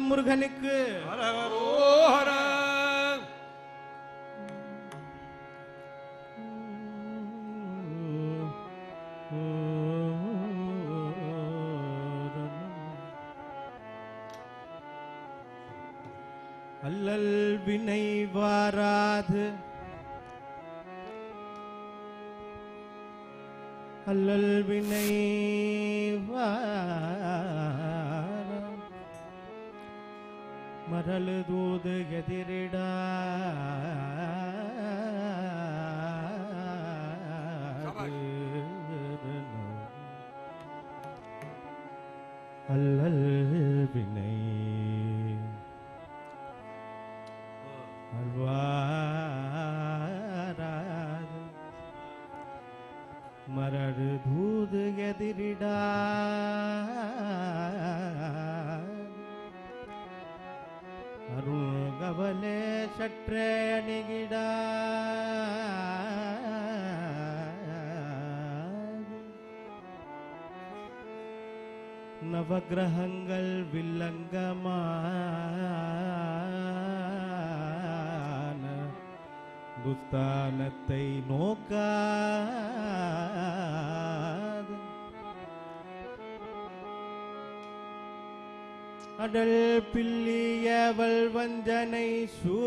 முருகனுக்கு அல்லல் வினை வாராது அல்லல் வினை மரளு தூது எதிரிடா அல்லல் வினை அல்வாராது மரடு தூது எதிரிடா அருள் கவலே சற்றே அணிகிடா நவகிரகங்கள் வில்லங்கமான புஸ்தானத்தை நோக்காது அடல் பில்லியவள் வஞ்சனை சூனியங்கள்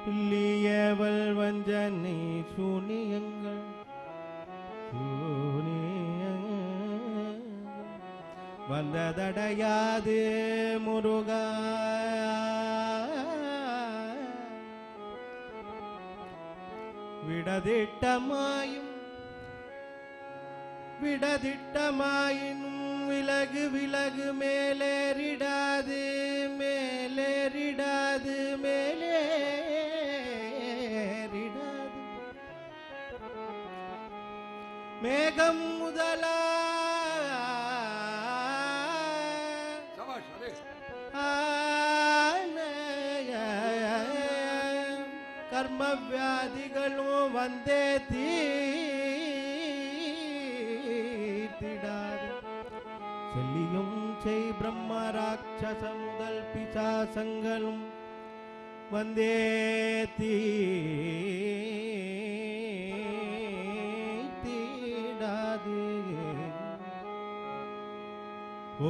பில்லியவள் வஞ்சனை சூனியங்கள் வந்ததடையாது முருகா விடதிட்டமாயினும் விலகு விலகு மேலேறிடாது மேலேறிடாது மேலேறிடாது மேகம் முதலா கர்ம வியாதிகளும் வந்தே தீர்த்திடாது செல்லியும் செய் பிரம்ம ராட்சச முதல் பிசாசங்களும் வந்தே தீர்த்திடாது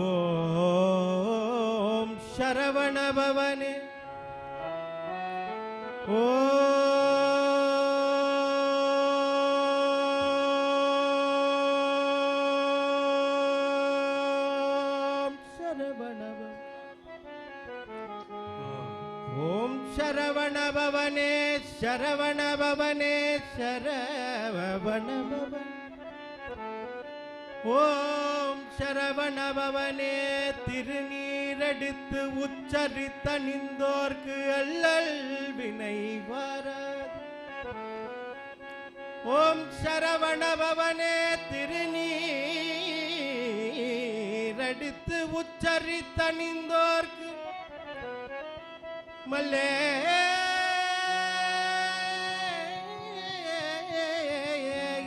ஓம் சரவண பவனே ஓம் சரவண பவனே சரவண பவனே சரவண பவன் ஓம் சரவண பவனே திருநீரெடுத்து உச்சரித்தணிந்தோர்க்கு அல்லல் வினை வாராது ஓம் சரவண பவனே திருநீரெடுத்து உச்சரித்தணிந்தோர்க்கு மல்லே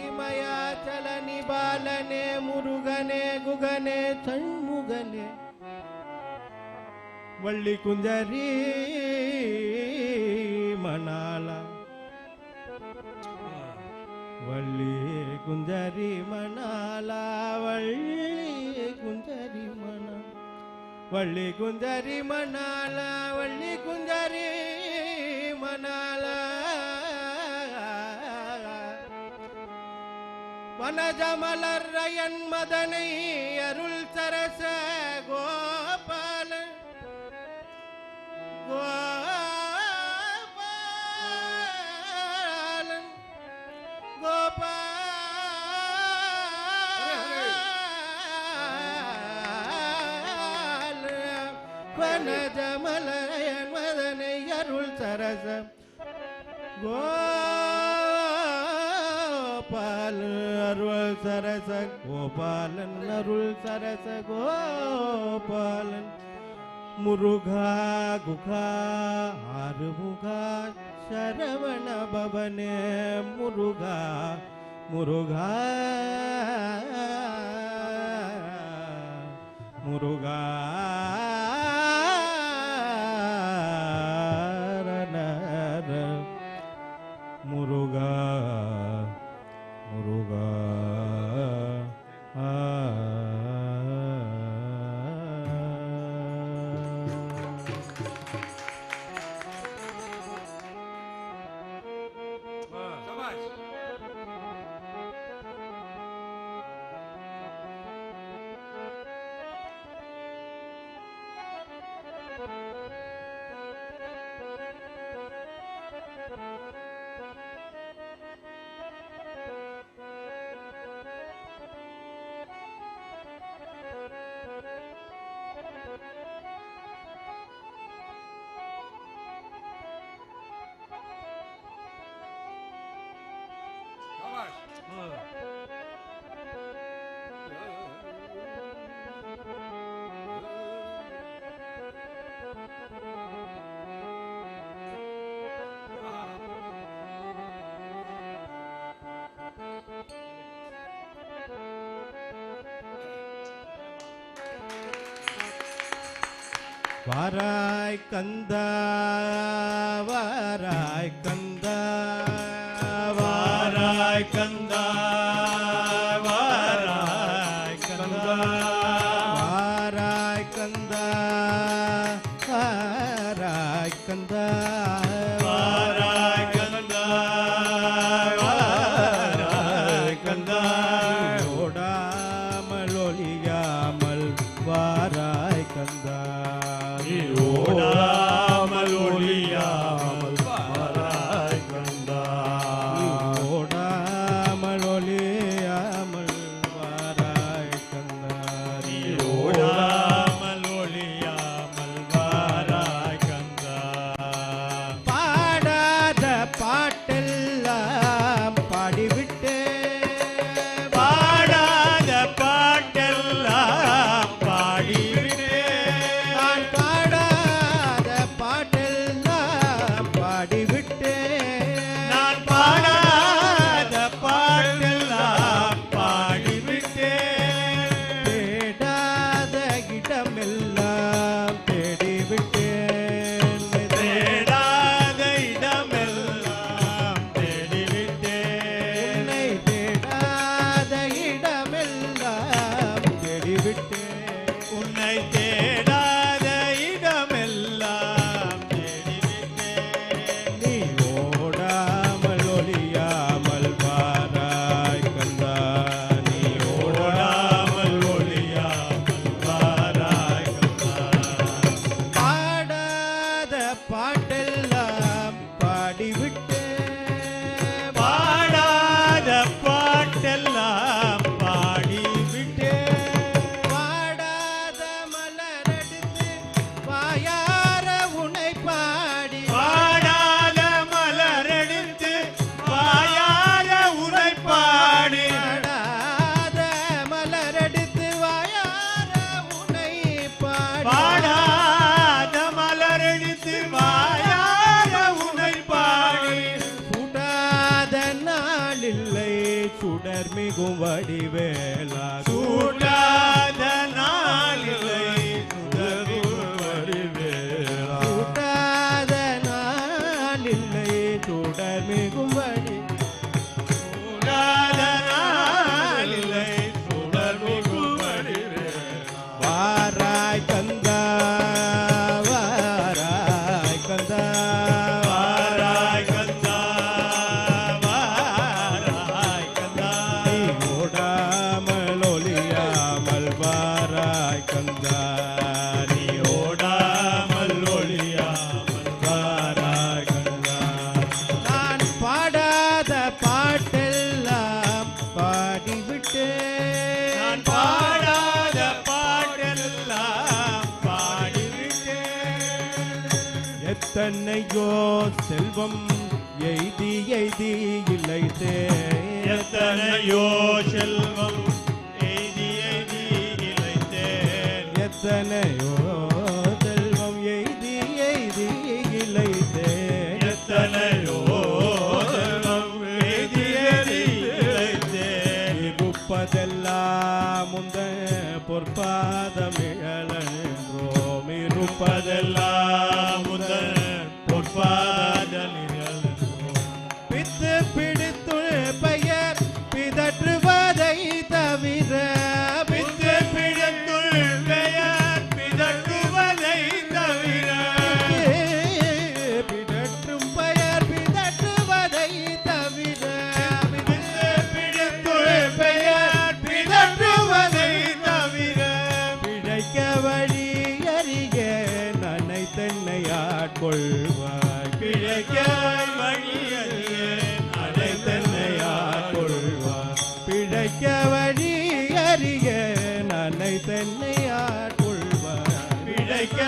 இமயாச்சல நிபாலனே முருகனே குகனே சண்முகனே வள்ளி குஞ்சரி மணாலா வள்ளி குஞ்சரி மணாலா வள்ளி குஞ்சரி மணா வள்ளி குஞ்சரி மணாலா வள்ளி குஞ்சரி மணாலா வனஜமலர்யன் மதனை அருள் சரச கோபால கோபாலன் கோபால வனஜமலர்யன் மதனை அருள் சரச அருள் சரச கோபாலன் அருள் சரச கோபாலன் முருகா குகா ஆறுமுகா சரவண பவனே முருகா முருகா முருகா முருகா முருகா வாராய் கந்தா வாராய் கந்தா வாராய் கந்தா வாராய் கந்தா வாராய் கந்தா வாராய் கந்தா வாராய் கந்தா வாராய் கந்தா ஓடாமல் ஒளியாமல் வாராய் கந்தா ஓடாமல் ஒளியாமல் வாராய் கந்தா ஓடாமல் ஒளியாமல் வாராய் கந்தா ஓடாமல் ஒளியாமல் வாராய் கந்தா பாடாத பாட்டெல்லாம் பாடிவிட்டே பாடாத பாட்டெல்லாம் பாடிவிட்டே சுடர்மிகும் வடிவேலா சூடாத நாளிலை சுடர்மிகும் வடிவேலா சூடாத நாளிலை சுடர்மிகும் வடி சூடாத நாளிலை சுடர்மிகும் வடிவேலா வாராய் கந்தா வாராய் கந்தா வாராய் கந்தா ஓடாமல் ஒளியாமல் வாராய் கந்தா நீ ஓடாமல் ஒளியாமல் வாராய் கந்தா நான் பாடாத பாட்டெல்லாம் பாடிவிட்டேன் நான் பாடாத பாட்டெல்லாம் பாடிவிட்டேன் எத்தனையோ செல்வம் எய்தி எய்தி இழைத்தே எத்தனையோ செல்வம் எய்தி எய்தி இழைத்தேன் எத்தனையோ செல்வம் எய்தி எய்தி இழைத்தேன் எத்தனையோ செல்வம் எய்தி எய்தி இழைத்தேன் இருப்பதெல்லாம் முந்த பொற்பாத பாதமிழலென்றோம் இருப்பதெல்லாம் முதல் பொற்பாதலிகள் பித்து பிடித்து பெயர் பிதற்றுவதை தவிர பித்து பிடித்து பெயர் பிதற்றுவதை தவிர பிதற்றும் பெயர் பிதற்றுவதை தவிர பித்து பிடித்து பெயர் பிதற்றுவதை தவிர பிழைக்க வழி அறிய நன்னை தென்னை ஆட்கொள்வாய் பிழைக்க வழி அறிய நன்னை தென்னை ஆட்கொள்வாய் பிழைக்க வழி அறிய நன்னை தென்னை ஆட்கொள்வாய் பிழைக்க